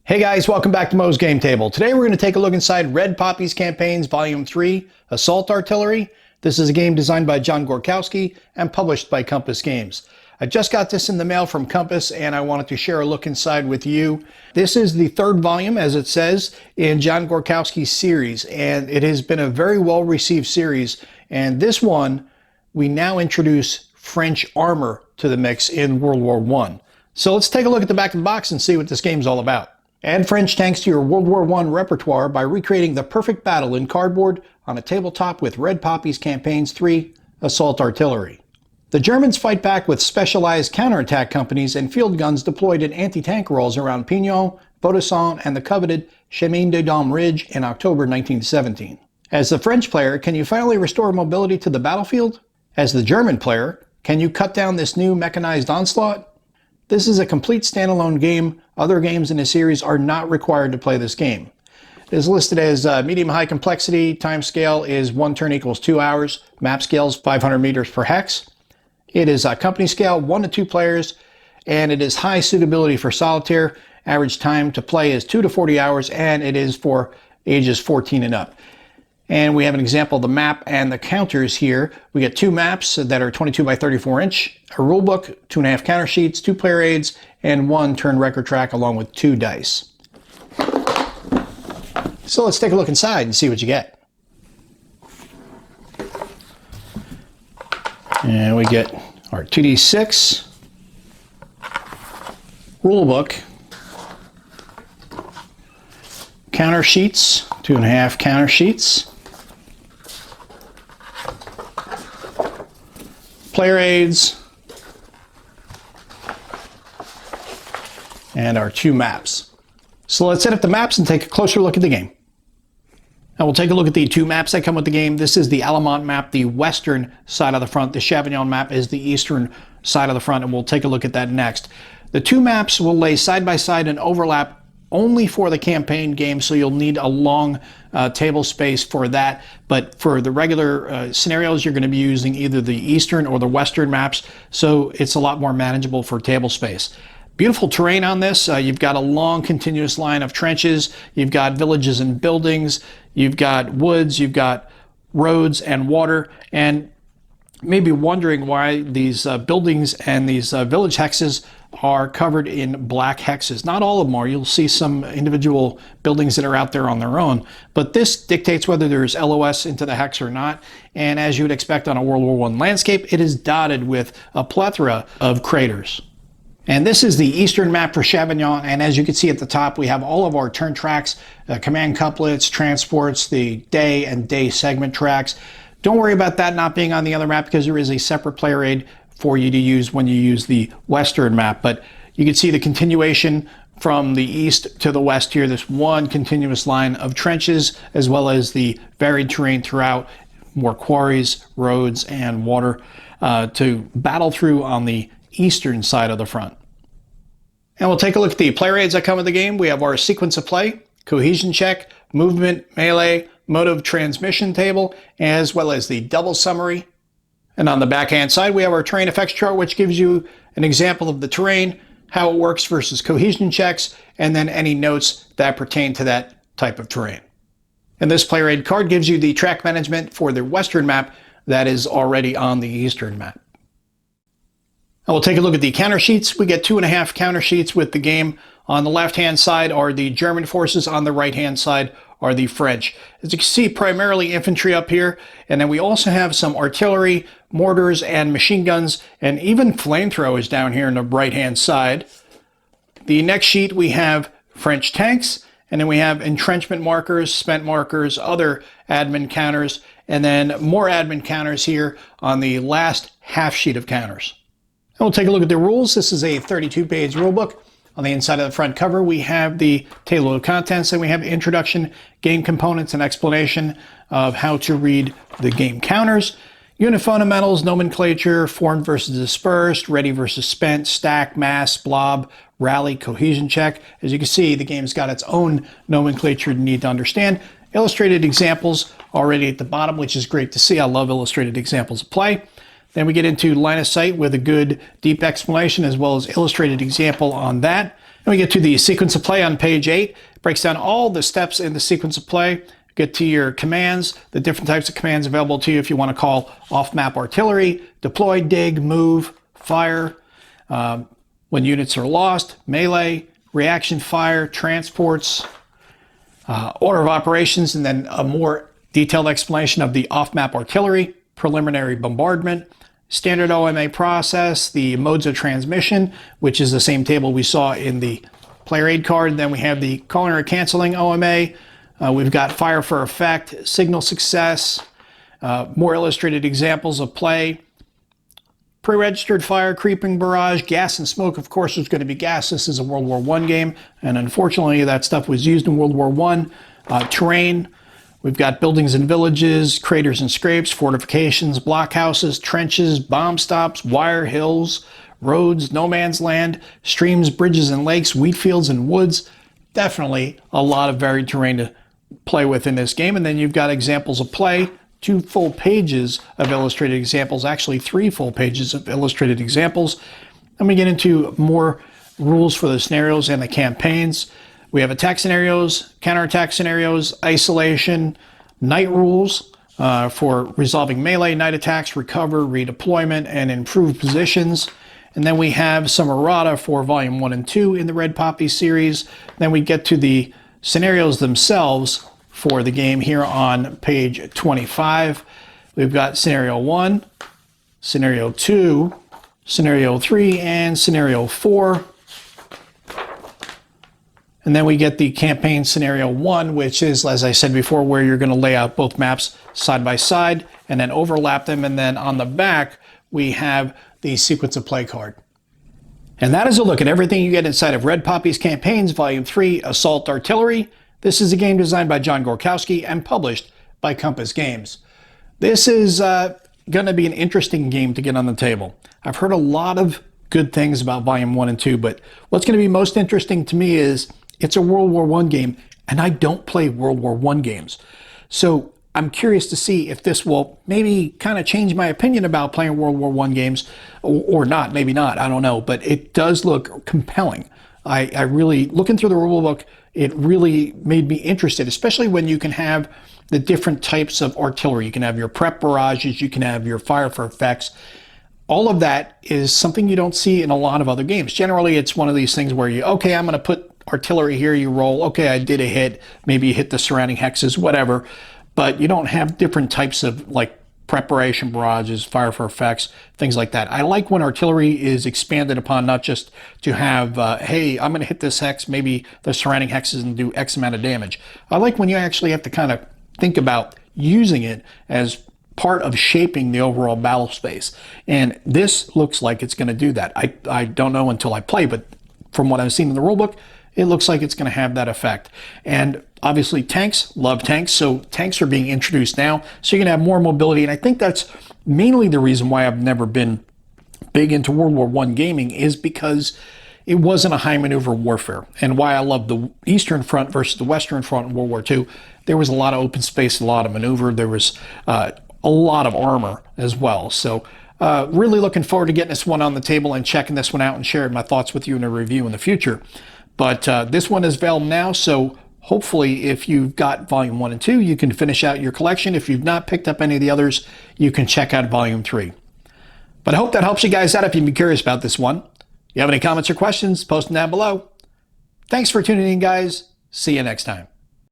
Hey guys, welcome back to Mo's Game Table. Today we're going to take a look inside Red Poppies Campaigns Volume 3, Assault Artillery. This is a game designed by John Gorkowski and published by Compass Games. I just got this in the mail from Compass and I wanted to share a look inside with you. This is the third volume, as it says, in John Gorkowski's series, and it has been a very well received series. And this one, we now introduce French armor to the mix in World War I. So let's take a look at the back of the box and see what this game's all about. Add French tanks to your World War I repertoire by recreating the perfect battle in cardboard on a tabletop with Red Poppies Campaigns 3, Assault Artillery. The Germans fight back with specialized counterattack companies and field guns deployed in anti-tank roles around Pignon, Baudisson, and the coveted Chemin des Dames Ridge in October 1917. As the French player, can you finally restore mobility to the battlefield? As the German player, can you cut down this new mechanized onslaught? This is a complete standalone game. Other games in the series are not required to play this game. It is listed as medium-high complexity. Time scale is 1 turn equals 2 hours. Map scale is 500 meters per hex. It is a company scale, 1 to 2 players, and it is high suitability for solitaire. Average time to play is 2 to 40 hours, and it is for ages 14 and up. And we have an example of the map and the counters here. We get 2 maps that are 22 by 34 inch, a rule book, 2.5 counter sheets, 2 player aids, and 1 turn record track along with 2 dice. So let's take a look inside and see what you get. And we get our 2d6, rule book, counter sheets, 2.5 counter sheets, player aids, and our 2 maps. So let's set up the maps and take a closer look at the game. Now we'll take a look at the 2 maps that come with the game. This is the Alamont map, the western side of the front. The Chavignon map is the eastern side of the front, and we'll take a look at that next. The 2 maps will lay side by side and overlap only for the campaign game, so you'll need a long table space for that. But for the regular scenarios, you're going to be using either the eastern or the western maps, so it's a lot more manageable for table space. Beautiful terrain on this. You've got a long continuous line of trenches. You've got villages and buildings. You've got woods. You've got roads and water. And maybe wondering why these buildings and these village hexes are covered in black hexes. Not all of them are. You'll see some individual buildings that are out there on their own, but this dictates whether there's LOS into the hex or not. And as you would expect on a World War I landscape, it is dotted with a plethora of craters. And this is the eastern map for Chavignon, and as you can see at the top, we have all of our turn tracks, command couplets, transports, the day and day segment tracks. Don't worry about that not being on the other map because there is a separate player aid for you to use when you use the western map. But you can see the continuation from the east to the west here, this one continuous line of trenches, as well as the varied terrain throughout, more quarries, roads, and water to battle through on the eastern side of the front. And we'll take a look at the player aids that come with the game. We have our sequence of play, cohesion check, movement, melee, mode of transmission table, as well as the double summary. And on the backhand side, we have our terrain effects chart, which gives you an example of the terrain, how it works versus cohesion checks, and then any notes that pertain to that type of terrain. And this player aid card gives you the track management for the western map that is already on the eastern map. And we'll take a look at the counter sheets. We get 2.5 counter sheets with the game. On the left-hand side are the German forces. On the right-hand side are the French. As you can see, primarily infantry up here. And then we also have some artillery, mortars, and machine guns, and even flamethrowers down here on the right-hand side. The next sheet, we have French tanks, and then we have entrenchment markers, spent markers, other admin counters, and then more admin counters here on the last half sheet of counters. And we'll take a look at the rules. This is a 32-page rulebook. On the inside of the front cover, we have the table of contents, and we have introduction, game components, and explanation of how to read the game counters. Unit fundamentals, nomenclature, formed versus dispersed, ready versus spent, stack, mass, blob, rally, cohesion check. As you can see, the game's got its own nomenclature you need to understand. Illustrated examples already at the bottom, which is great to see. I love illustrated examples of play. Then we get into line of sight with a good deep explanation as well as illustrated example on that. And we get to the sequence of play on page 8. It breaks down all the steps in the sequence of play. Get to your commands, the different types of commands available to you if you want to call off-map artillery, deploy, dig, move, fire, when units are lost, melee, reaction fire, transports, order of operations, and then a more detailed explanation of the off-map artillery, preliminary bombardment, standard OMA process, the modes of transmission, which is the same table we saw in the player aid card. Then we have the calling or canceling OMA. We've got fire for effect, signal success, more illustrated examples of play, pre-registered fire, creeping barrage, gas and smoke. Of course, there's going to be gas. This is a World War I game, and unfortunately, that stuff was used in World War I. Terrain. We've got buildings and villages, craters and scrapes, fortifications, blockhouses, trenches, bomb stops, wire hills, roads, no man's land, streams, bridges and lakes, wheat fields and woods. Definitely a lot of varied terrain to play with in this game. And then you've got examples of play, 2 full pages of illustrated examples, actually 3 full pages of illustrated examples. Then we get into more rules for the scenarios and the campaigns. We have attack scenarios, counterattack scenarios, isolation, night rules for resolving melee, night attacks, recover, redeployment, and improve positions. And then we have some errata for Volume 1 and 2 in the Red Poppy series. Then we get to the scenarios themselves for the game here on page 25. We've got Scenario 1, Scenario 2, Scenario 3, and Scenario 4. And then we get the campaign scenario 1, which is, as I said before, where you're going to lay out both maps side by side and then overlap them. And then on the back, we have the sequence of play card. And that is a look at everything you get inside of Red Poppy's Campaigns, Volume 3, Assault Artillery. This is a game designed by John Gorkowski and published by Compass Games. This is going to be an interesting game to get on the table. I've heard a lot of good things about Volume 1 and 2, but what's going to be most interesting to me is it's a World War I game, and I don't play World War I games. So I'm curious to see if this will maybe kind of change my opinion about playing World War I games or not. Maybe not. I don't know. But it does look compelling. I really, looking through the rule book, it really made me interested, especially when you can have the different types of artillery. You can have your prep barrages. You can have your fire for effects. All of that is something you don't see in a lot of other games. Generally, it's one of these things where I'm going to put artillery here, you roll, okay, I did a hit, maybe you hit the surrounding hexes, whatever, but you don't have different types of like preparation barrages, fire for effects, things like that. I like when artillery is expanded upon, not just to have, hey, I'm going to hit this hex, maybe the surrounding hexes and do X amount of damage. I like when you actually have to kind of think about using it as part of shaping the overall battle space. And this looks like it's going to do that. I don't know until I play, but from what I've seen in the rulebook, it looks like it's going to have that effect. And obviously tanks, love tanks, so tanks are being introduced now, so you're going to have more mobility. And I think that's mainly the reason why I've never been big into World War I gaming, is because it wasn't a high maneuver warfare. And why I love the Eastern Front versus the Western Front in World War II, there was a lot of open space, a lot of maneuver, there was a lot of armor as well. So really looking forward to getting this one on the table and checking this one out and sharing my thoughts with you in a review in the future. But this one is available now, so hopefully if you've got Volume 1 and 2, you can finish out your collection. If you've not picked up any of the others, you can check out Volume 3. But I hope that helps you guys out if you'd be curious about this one. If you have any comments or questions, post them down below. Thanks for tuning in, guys. See you next time.